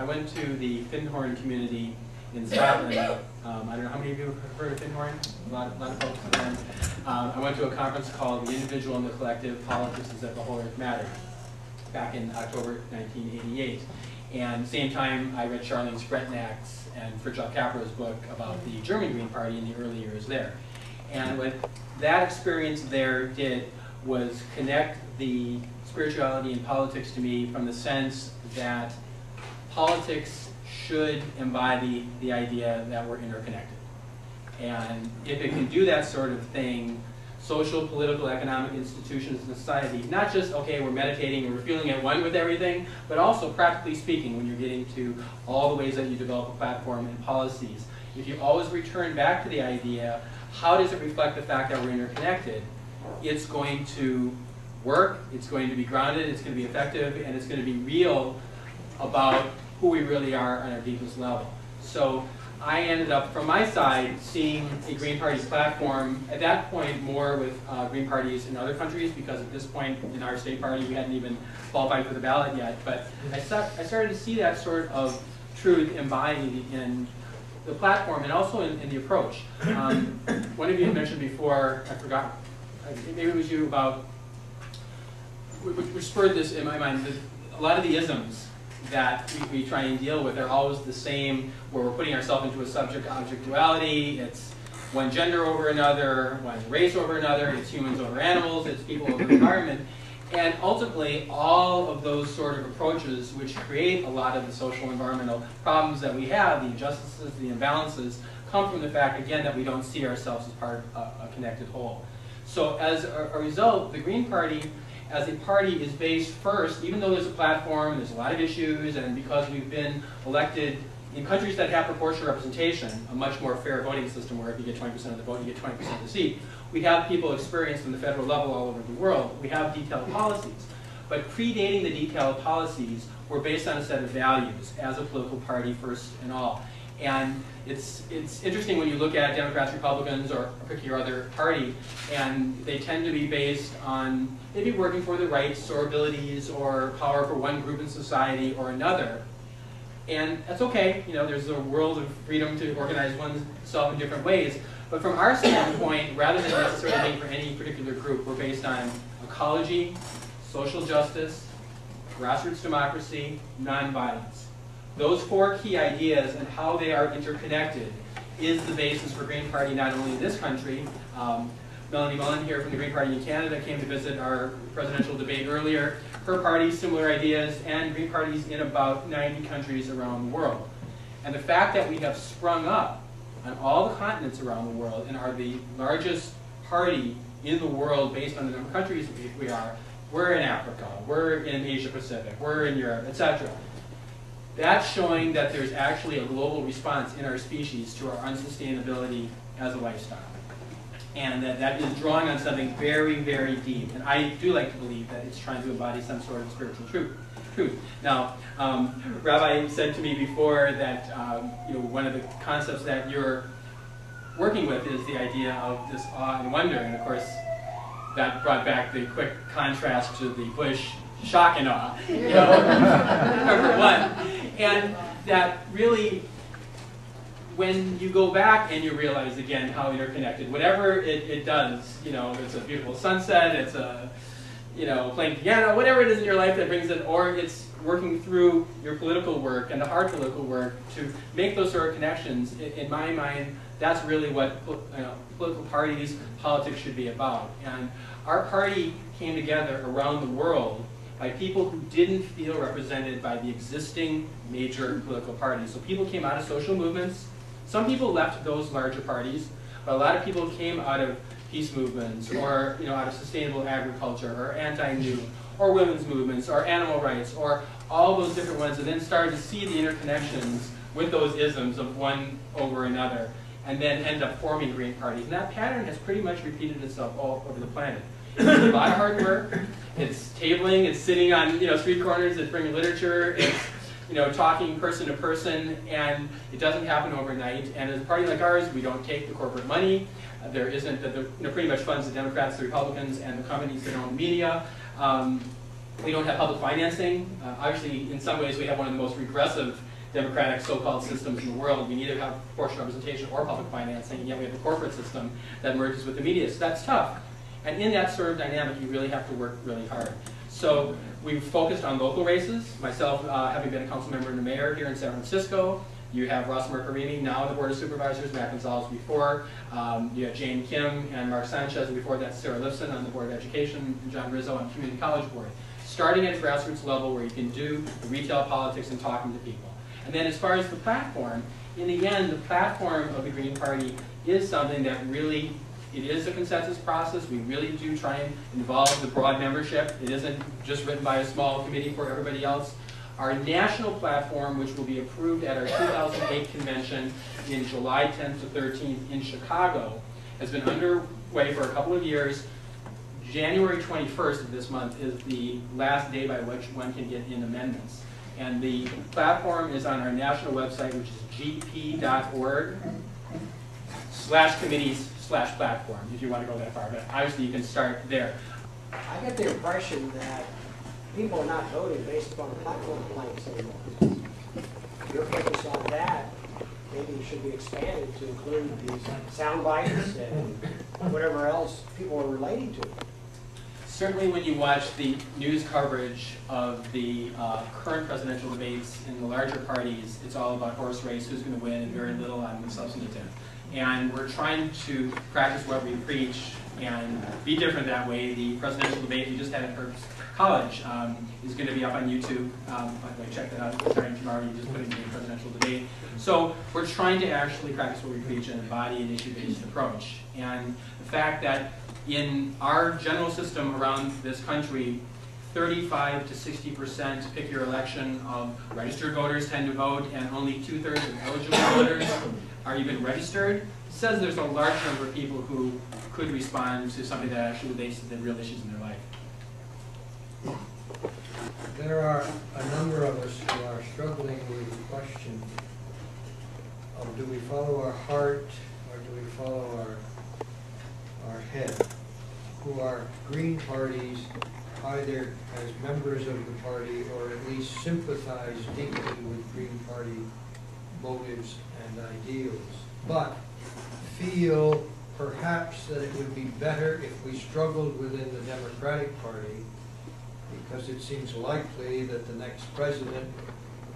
I went to the Findhorn community in Scotland. I don't know how many of you have heard of Findhorn? A lot of folks have. I went to a conference called The Individual and the Collective, Politics as If the Whole Earth Mattered, back in October 1988. And same time, I read Charlene Spretnak's and Fritjof Capra's book about the German Green Party in the early years there. And what that experience there did was connect the spirituality and politics to me from the sense that politics should embody the idea that we're interconnected. And if it can do that sort of thing, social, political, economic institutions in society, not just, okay, we're meditating and we're feeling at one with everything, but also practically speaking, when you're getting to all the ways that you develop a platform and policies, if you always return back to the idea, how does it reflect the fact that we're interconnected, it's going to work, it's going to be grounded, it's going to be effective, and it's going to be real about who we really are on our deepest level. So I ended up, from my side, seeing a Green Party platform, at that point more with Green Parties in other countries, because at this point in our state party we hadn't even qualified for the ballot yet. But I started to see that sort of truth embodied in the platform and also in the approach. One of you mentioned before, I forgot, maybe it was you, about, which spurred this in my mind, that a lot of the isms that we try and deal with are always the same, where we're putting ourselves into a subject-object duality. It's one gender over another, one race over another, it's humans over animals, it's people over the environment. And ultimately, all of those sort of approaches, which create a lot of the social environmental problems that we have, the injustices, the imbalances, come from the fact, again, that we don't see ourselves as part of a connected whole. So as a result, the Green Party as a party is based first, even though there's a platform, there's a lot of issues, and because we've been elected in countries that have proportional representation, a much more fair voting system where if you get 20% of the vote, you get 20% of the seat, we have people experienced from the federal level all over the world. We have detailed policies. But predating the detailed policies, we're based on a set of values as a political party first and all. And it's interesting when you look at Democrats, Republicans, or pick your other party, and they tend to be based on maybe working for the rights or abilities or power for one group in society or another. And that's okay, you know, there's a world of freedom to organize oneself in different ways. But from our standpoint, rather than necessarily being for any particular group, we're based on ecology, social justice, grassroots democracy, nonviolence. Those four key ideas and how they are interconnected is the basis for Green Party not only in this country. Melanie Mullen here from the Green Party in Canada came to visit our presidential debate earlier. Her party, similar ideas, and Green Parties in about 90 countries around the world. And the fact that we have sprung up on all the continents around the world and are the largest party in the world based on the number of countries we are, we're in Africa, we're in Asia Pacific, we're in Europe, etc. That's showing that there's actually a global response in our species to our unsustainability as a lifestyle. And that is drawing on something very, very deep. And I do like to believe that it's trying to embody some sort of spiritual truth. Now, Rabbi said to me before that you know, one of the concepts that you're working with is the idea of this awe and wonder. And of course, that brought back the quick contrast to the Bush shock and awe, you know, number one. And that really, when you go back and you realize again how interconnected, whatever it does, you know, it's a beautiful sunset, it's a, you know, playing piano, whatever it is in your life that brings it, or it's working through your political work and the hard political work to make those sort of connections, in my mind, that's really what, you know, political parties, politics should be about. And our party came together around the world by people who didn't feel represented by the existing major political parties. So people came out of social movements. Some people left those larger parties, but a lot of people came out of peace movements, or, you know, out of sustainable agriculture, or anti-new, or women's movements, or animal rights, or all those different ones, and then started to see the interconnections with those isms of one over another, and then end up forming Green Parties. And that pattern has pretty much repeated itself all over the planet. It's a lot of hard work. It's tabling. It's sitting on, you know, street corners. It's bringing literature. It's, you know, talking person to person, and it doesn't happen overnight. And as a party like ours, we don't take the corporate money. There isn't, you know, pretty much funds the Democrats, the Republicans, and the companies that own media. We don't have public financing. Obviously, in some ways, we have one of the most regressive democratic so-called systems in the world. We neither have proportional representation or public financing, and yet we have a corporate system that merges with the media. So that's tough. And in that sort of dynamic, you really have to work really hard. So we've focused on local races, myself having been a council member and a mayor here in San Francisco. You have Ross Mercarini, now on the Board of Supervisors, Matt Gonzalez before. You have Jane Kim and Mark Sanchez, and before that Sarah Lifson on the Board of Education, and John Rizzo on the Community College Board. Starting at grassroots level where you can do the retail politics and talking to people. And then as far as the platform, in the end, the platform of the Green Party is something that really, it is a consensus process. We really do try and involve the broad membership. It isn't just written by a small committee for everybody else. Our national platform, which will be approved at our 2008 convention in July 10th to 13th in Chicago, has been underway for a couple of years. January 21st of this month is the last day by which one can get in amendments. And the platform is on our national website, which is gp.org/committees/platform, if you want to go that far. But obviously you can start there. I get the impression that people are not voting based upon platform planks anymore. Your focus on that maybe should be expanded to include these sound bites and whatever else people are relating to. Certainly when you watch the news coverage of the current presidential debates in the larger parties, it's all about horse race, who's going to win, and very little on the substantive. And we're trying to practice what we preach and be different that way. The presidential debate we just had at Herbst College is going to be up on YouTube. By the way, check that out. Starting tomorrow, you just put in the presidential debate. So we're trying to actually practice what we preach and embody an issue-based approach. And the fact that in our general system around this country, 35 to 60% pick your election of registered voters tend to vote, and only 2/3 of eligible voters are even registered, says there's a large number of people who could respond to something that actually relates to the real issues in their life. There are a number of us who are struggling with the question of do we follow our heart or do we follow our head, who are Green parties either as members of the party or at least sympathize deeply with Green Party motives and ideals, but feel perhaps that it would be better if we struggled within the Democratic Party, because it seems likely that the next president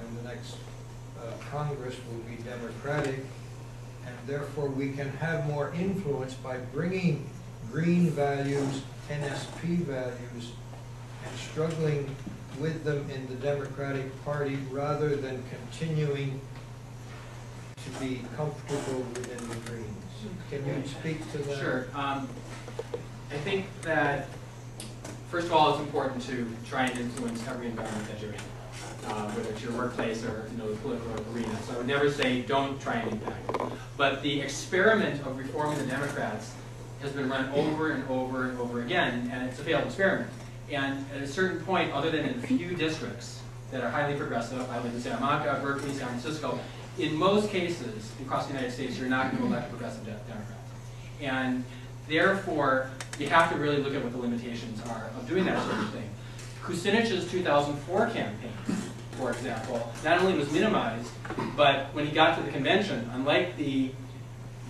and the next Congress will be Democratic, and therefore we can have more influence by bringing green values, NSP values, and struggling with them in the Democratic Party rather than continuing to be comfortable within the Greens. Can you speak to that? Sure. I think that, first of all, it's important to try and influence every environment that you're in, whether it's your workplace or the political arena. So I would never say don't try and impact. But the experiment of reforming the Democrats has been run over and over and over again, and it's a failed experiment. And at a certain point, other than in a few districts that are highly progressive, I live in Santa Monica, Berkeley, San Francisco, in most cases across the United States, you're not going to elect progressive Democrats. And therefore, you have to really look at what the limitations are of doing that sort of thing. Kucinich's 2004 campaign, for example, not only was minimized, but when he got to the convention, unlike the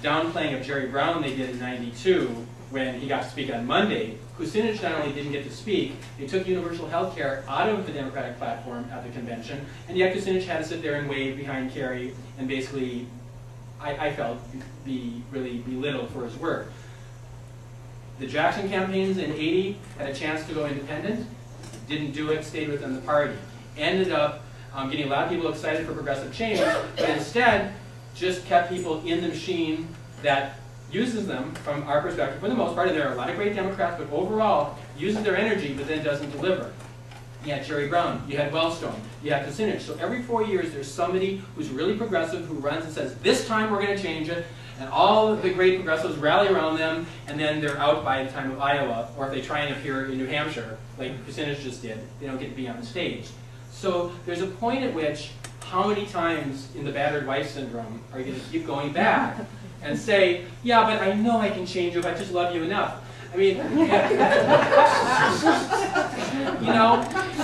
downplaying of Jerry Brown they did in '92 when he got to speak on Monday, Kucinich not only didn't get to speak, they took universal health care out of the Democratic platform at the convention, and yet Kucinich had to sit there and wave behind Kerry and basically, I felt, be really belittled for his work. The Jackson campaigns in '80 had a chance to go independent, didn't do it, stayed within the party. Ended up getting a lot of people excited for progressive change, but instead just kept people in the machine that uses them from our perspective for the most part, and there are a lot of great Democrats, but overall uses their energy but then doesn't deliver. You had Jerry Brown, you had Wellstone, you had Kucinich. So every 4 years there's somebody who's really progressive who runs and says, this time we're going to change it, and all of the great progressives rally around them, and then they're out by the time of Iowa, or if they try and appear in New Hampshire, like Kucinich just did, they don't get to be on the stage. So there's a point at which, how many times in the battered wife syndrome are you going to keep going back and say, yeah, but I know I can change you if I just love you enough. I mean,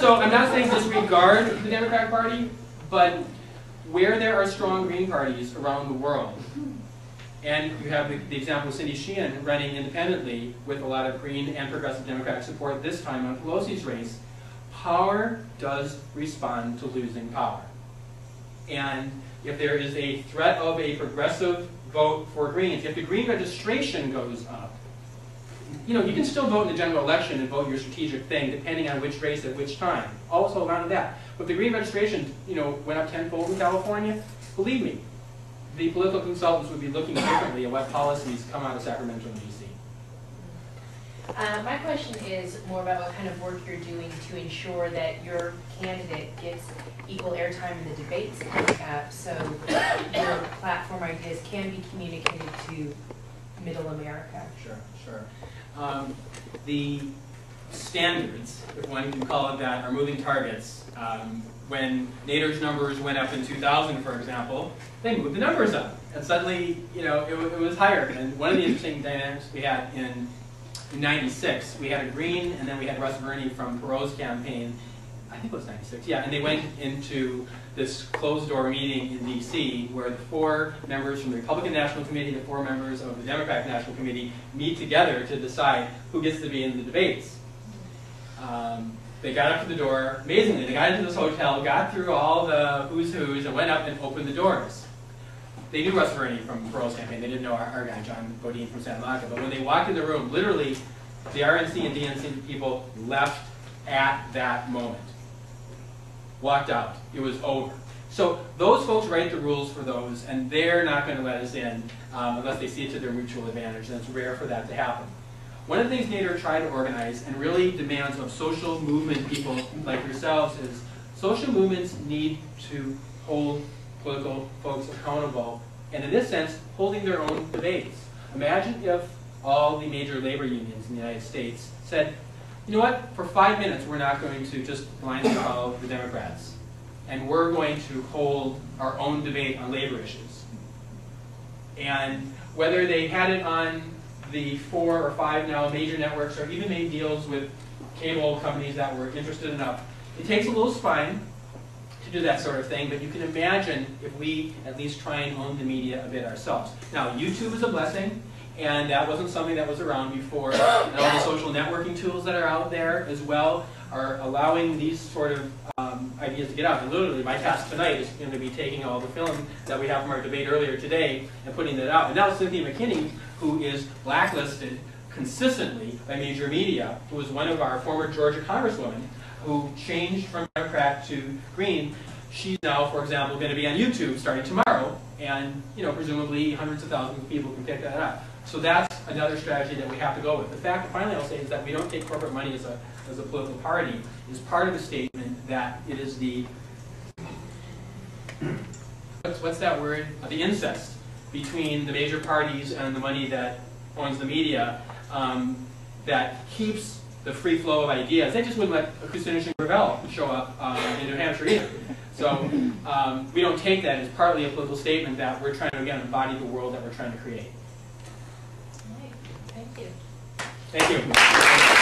so I'm not saying disregard the Democratic Party, but where there are strong Green parties around the world, and you have the example of Cindy Sheehan running independently with a lot of Green and progressive Democratic support this time on Pelosi's race, power does respond to losing power. And if there is a threat of a progressive vote for Greens, if the Green registration goes up, you know, you can still vote in the general election and vote your strategic thing depending on which race at which time. Always hold on to that. But if the Green registration, you know, went up tenfold in California, believe me, the political consultants would be looking differently at what policies come out of Sacramento and DC. My question is more about what kind of work you're doing to ensure that your candidate gets equal airtime in the debates coming up, so your platform ideas can be communicated to Middle America. Sure, sure. The standards, if one can call it that, are moving targets. When Nader's numbers went up in 2000, for example, they moved the numbers up, and suddenly, you know, it was higher. And one of the interesting dynamics we had in '96, we had a Green, and then we had Russ Verney from Perot's campaign. I think it was '96, yeah. And they went into this closed-door meeting in D.C. where the 4 members from the Republican National Committee, the 4 members of the Democratic National Committee meet together to decide who gets to be in the debates. They got up to the door. Amazingly, they got into this hotel, got through all the who's who's, and went up and opened the doors. They knew Russ Verney from Perot's campaign. They didn't know our guy, John Bodine from Santa Monica. But when they walked in the room, literally, the RNC and DNC people left at that moment. Walked out. It was over. So those folks write the rules for those, and they're not going to let us in unless they see it to their mutual advantage, and it's rare for that to happen. One of the things Nader tried to organize, and really demands of social movement people like yourselves, is social movements need to hold political folks accountable, and in this sense, holding their own debates. Imagine if all the major labor unions in the United States said, you know what, for 5 minutes we're not going to just blindly follow the Democrats, and we're going to hold our own debate on labor issues. And whether they had it on the 4 or 5 now major networks, or even made deals with cable companies that were interested enough, it takes a little spine to do that sort of thing, but you can imagine if we at least try and own the media a bit ourselves. Now, YouTube is a blessing, and that wasn't something that was around before. And all the social networking tools that are out there as well are allowing these sort of ideas to get out. And literally, my task tonight is going to be taking all the film that we have from our debate earlier today and putting that out. And now Cynthia McKinney, who is blacklisted consistently by major media, who was one of our former Georgia congresswomen, who changed from Democrat to Green, she's now, for example, going to be on YouTube starting tomorrow, and presumably hundreds of thousands of people can pick that up. So that's another strategy that we have to go with. The fact, finally, I'll say, is that we don't take corporate money as a political party is part of the statement that it is the what's that word? The incest between the major parties and the money that owns the media that keeps the free flow of ideas. They just wouldn't let Kucinich and Gravel show up in New Hampshire either. So we don't take that as partly a political statement that we're trying to, again, embody the world that we're trying to create. Thank you. Thank you.